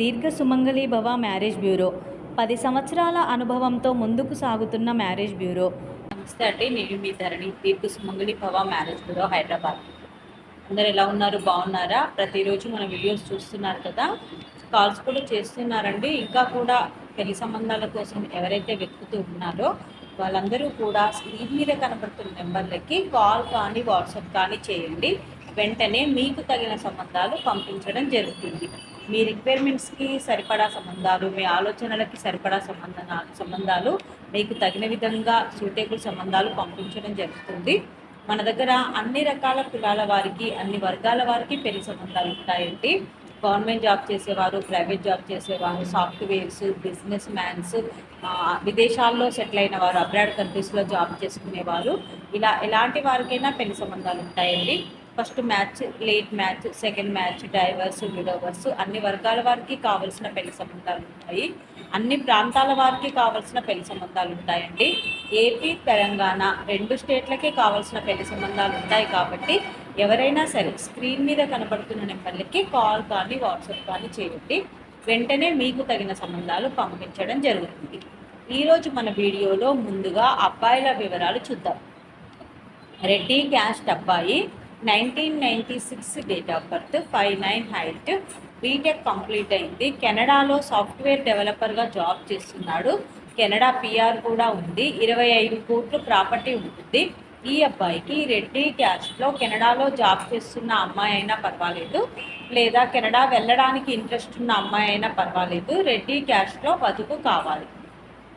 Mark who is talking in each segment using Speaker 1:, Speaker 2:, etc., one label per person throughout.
Speaker 1: దీర్ఘ సుమంగళి భవ marriage bureau 10 సంవత్సరాల అనుభవంతో ముందుకు సాగుతున్న మ్యారేజ్ బ్యూరో.
Speaker 2: నమస్తే అండి, నేను మీ ధరణి. దీర్ఘ సుమంగళి భవ మ్యారేజ్ బ్యూరో, హైదరాబాద్. అందరు ఎలా ఉన్నారు? బాగున్నారా? ప్రతిరోజు మన వీడియోస్ చూస్తున్నారు కదా, కాల్స్ కూడా చేస్తున్నారండి. ఇంకా కూడా పెళ్లి సంబంధాల కోసం ఎవరైతే వెతుకుతూ ఉన్నారో వాళ్ళందరూ కూడా స్క్రీన్ మీద కనబడుతున్న నెంబర్లకి కాల్ కానీ వాట్సాప్ కానీ చేయండి. వెంటనే మీకు తగిన సంబంధాలు పంపించడం జరుగుతుంది. మీ రిక్వైర్మెంట్స్కి సరిపడా సంబంధాలు, మీ ఆలోచనలకి సరిపడా సంబంధాలు మీకు తగిన విధంగా సూటేబుల్ సంబంధాలు పంపించడం జరుగుతుంది. మన దగ్గర అన్ని రకాల కులాల వారికి, అన్ని వర్గాల వారికి పెళ్లి సంబంధాలు ఉంటాయండి. గవర్నమెంట్ జాబ్ చేసేవారు, ప్రైవేట్ జాబ్ చేసేవారు, సాఫ్ట్వేర్స్, బిజినెస్ మ్యాన్స్, విదేశాల్లో సెటిల్ అయిన వారు, అబ్రాడ్ కంట్రీస్లో జాబ్ చేసుకునేవారు, ఇలా ఎలాంటి వారికైనా పెళ్లి సంబంధాలు ఉంటాయండి. First match, late match, second match, divorce, widowers, అన్ని వర్గాల వారికి కావలసిన పెళ్లి సంబంధాలు ఉంటాయి. అన్ని ప్రాంతాల వారికి కావలసిన పెళ్లి సంబంధాలు ఉంటాయండి. ఏపీ, తెలంగాణ 2 స్టేట్లకే కావలసిన పెళ్లి సంబంధాలు ఉంటాయి. కాబట్టి ఎవరైనా సరే స్క్రీన్ మీద కనబడుతున్న నెంబర్లకి కాల్ కానీ వాట్సాప్ కానీ చేయండి. వెంటనే మీకు తగిన సంబంధాలు పంపించడం జరుగుతుంది. ఈరోజు మన వీడియోలో ముందుగా అబ్బాయిల వివరాలు చూద్దాం. రెడ్డి క్యాస్ట్ అబ్బాయి, 1996 date of birth, 5'9" height, BTech complete అయింది. కెనడాలో సాఫ్ట్వేర్ డెవలపర్గా జాబ్ చేస్తున్నాడు. కెనడా పిఆర్ కూడా ఉంది. 25 కోట్లు ప్రాపర్టీ ఉంటుంది. ఈ అబ్బాయికి రెడ్డి క్యాస్ట్లో కెనడాలో జాబ్ చేస్తున్న అమ్మాయి అయినా పర్వాలేదు, లేదా కెనడా వెళ్ళడానికి ఇంట్రెస్ట్ ఉన్న అమ్మాయి అయినా పర్వాలేదు. రెడ్డి క్యాస్ట్లో బతుకు కావాలి.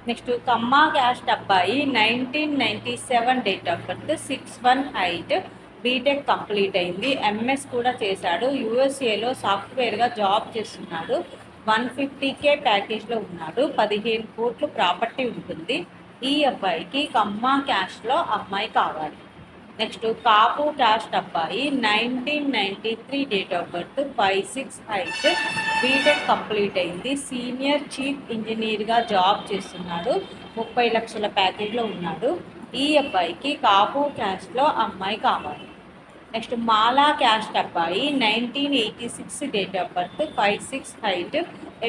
Speaker 2: నెక్స్ట్ కమ్మా క్యాస్ట్ అబ్బాయి, 1997 date of birth, 6'1" height, BTech complete అయింది. ఎంఎస్ కూడా చేశాడు. యూఎస్ఏలో సాఫ్ట్వేర్గా జాబ్ చేస్తున్నాడు. 150K ప్యాకేజ్లో ఉన్నాడు. 15 కోట్లు ప్రాపర్టీ ఉంటుంది. ఈ అబ్బాయికి కమ్మా క్యాస్ట్లో అమ్మాయి కావాలి. నెక్స్ట్ కాపు క్యాస్ట్ అబ్బాయి, 1993 date of birth, 5'6" height, BTech complete అయింది. సీనియర్ చీఫ్ ఇంజనీర్గా జాబ్ చేస్తున్నాడు. 30 లక్షల ప్యాకేజ్లో ఉన్నాడు. ఈ అబ్బాయికి కాపు క్యాస్ట్లో అమ్మాయి కావాలి. నెక్స్ట్ మాలా క్యాస్ట్ అబ్బాయి, 1986 date of birth, 5'6" height,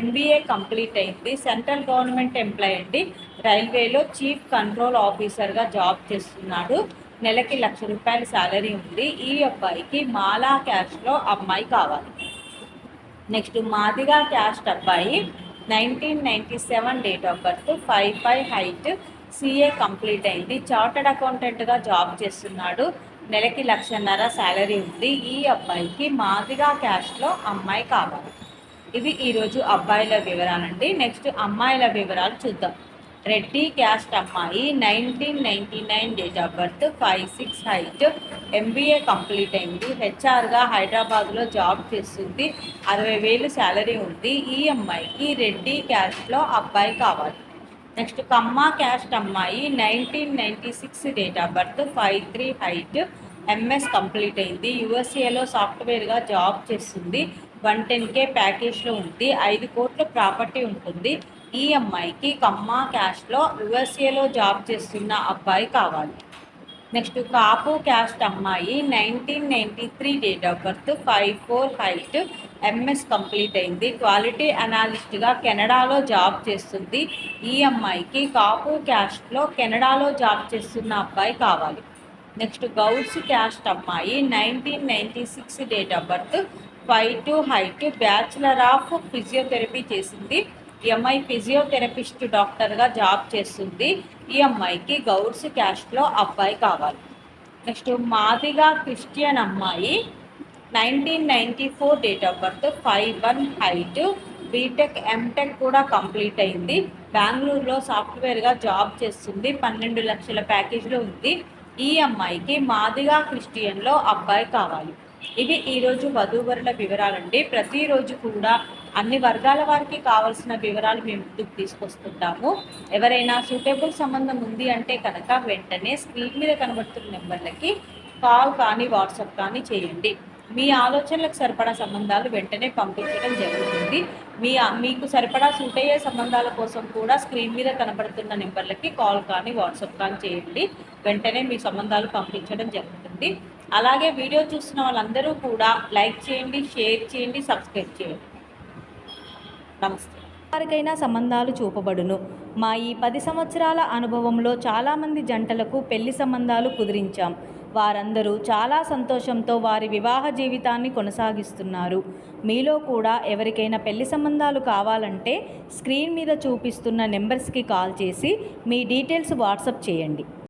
Speaker 2: MBA complete అయింది. సెంట్రల్ గవర్నమెంట్ ఎంప్లాయ్ అండి. రైల్వేలో చీఫ్ కంట్రోల్ ఆఫీసర్గా జాబ్ చేస్తున్నాడు. నెలకి ₹1,00,000 శాలరీ ఉంది. ఈ అబ్బాయికి మాలా క్యాస్ట్లో అమ్మాయి కావాలి. నెక్స్ట్ మాదిగా క్యాస్ట్ అబ్బాయి, 1997 date of birth, 5'5" height, CA complete అయింది. చార్టర్డ్ అకౌంటెంట్గా జాబ్ చేస్తున్నాడు. నెలకి ₹1,50,000 శాలరీ ఉంది. ఈ అబ్బాయికి మాదిగా క్యాస్ట్లో అమ్మాయి కావాలి. ఇవి ఈరోజు అబ్బాయిల వివరాలండి. నెక్స్ట్ అమ్మాయిల వివరాలు చూద్దాం. రెడ్డి క్యాస్ట్ అమ్మాయి, 1999 date of birth, 5'6" height, MBA complete అయింది. హెచ్ఆర్గా హైదరాబాద్లో జాబ్ చేస్తుంది. 60,000 శాలరీ ఉంది. ఈ అమ్మాయికి రెడ్డి క్యాస్ట్లో అబ్బాయి కావాలి. నెక్స్ట్ కమ్మా క్యాస్ట్ అమ్మాయి, 1996 date of birth, 5'3" height, MS complete అయింది. యూఎస్ఏలో సాఫ్ట్వేర్గా జాబ్ చేస్తుంది. 110K ప్యాకేజ్లో ఉంది. 5 కోట్ల ప్రాపర్టీ ఉంటుంది. ఈ అమ్మాయికి కమ్మా క్యాస్ట్లో యూఎస్ఏలో జాబ్ చేస్తున్న అబ్బాయి కావాలి. నెక్స్ట్ కాపు క్యాస్ట్ అమ్మాయి, 1993 date of birth, 5'4" height, MS complete అయింది. క్వాలిటీ అనాలిస్ట్గా కెనడాలో జాబ్ చేస్తుంది. ఈ అమ్మాయికి కాపు క్యాస్ట్లో కెనడాలో జాబ్ చేస్తున్న అబ్బాయి కావాలి. నెక్స్ట్ గౌడ్స్ క్యాస్ట్ అమ్మాయి, 1996 date of birth, 5'2" height, bachelor of physiotherapy చేసింది. ఈ అమ్మాయి ఫిజియోథెరపిస్ట్ డాక్టర్గా జాబ్ చేస్తుంది. ఈ అమ్మాయికి గౌడ్స్ క్యాస్ట్లో అబ్బాయి కావాలి. నెక్స్ట్ మాదిగా క్రిస్టియన్ అమ్మాయి, 1994 date of birth, 5'1" height, BTech MTech కూడా కంప్లీట్ అయింది. బెంగళూరులో సాఫ్ట్వేర్గా జాబ్ చేస్తుంది. 12 లక్షల ప్యాకేజ్లో ఉంది. ఈ అమ్మాయికి మాదిగా క్రిస్టియన్లో అబ్బాయి కావాలి. ఇవి ఈరోజు వధూవరుల వివరాలండి. ప్రతిరోజు కూడా అన్ని వర్గాల వారికి కావాల్సిన వివరాలు మేము ముందుకు తీసుకొస్తుంటాము. ఎవరైనా సూటబుల్ సంబంధం ఉంది అంటే కనుక వెంటనే స్క్రీన్ మీద కనబడుతున్న నెంబర్లకి కాల్ కానీ వాట్సాప్ కానీ చేయండి. మీ ఆలోచనలకు సరిపడా సంబంధాలు వెంటనే పంపించడం జరుగుతుంది. మీకు సరిపడా సూట్ అయ్యే సంబంధాల కోసం కూడా స్క్రీన్ మీద కనబడుతున్న నెంబర్లకి కాల్ కానీ వాట్సాప్ కానీ చేయండి. వెంటనే మీ సంబంధాలు పంపించడం జరుగుతుంది. అలాగే వీడియో చూస్తున్న వాళ్ళందరూ కూడా లైక్ చేయండి, షేర్ చేయండి, సబ్స్క్రైబ్ చేయండి. నమస్తే.
Speaker 1: వారికైనా సంబంధాలు చూపబడును. మా ఈ 10 సంవత్సరాల అనుభవంలో చాలామంది జంటలకు పెళ్లి సంబంధాలు కుదిరించాం. వారందరూ చాలా సంతోషంతో వారి వివాహ జీవితాన్ని కొనసాగిస్తున్నారు. మీలో కూడా ఎవరికైనా పెళ్లి సంబంధాలు కావాలంటే స్క్రీన్ మీద చూపిస్తున్న నెంబర్స్కి కాల్ చేసి మీ డీటెయిల్స్ వాట్సాప్ చేయండి.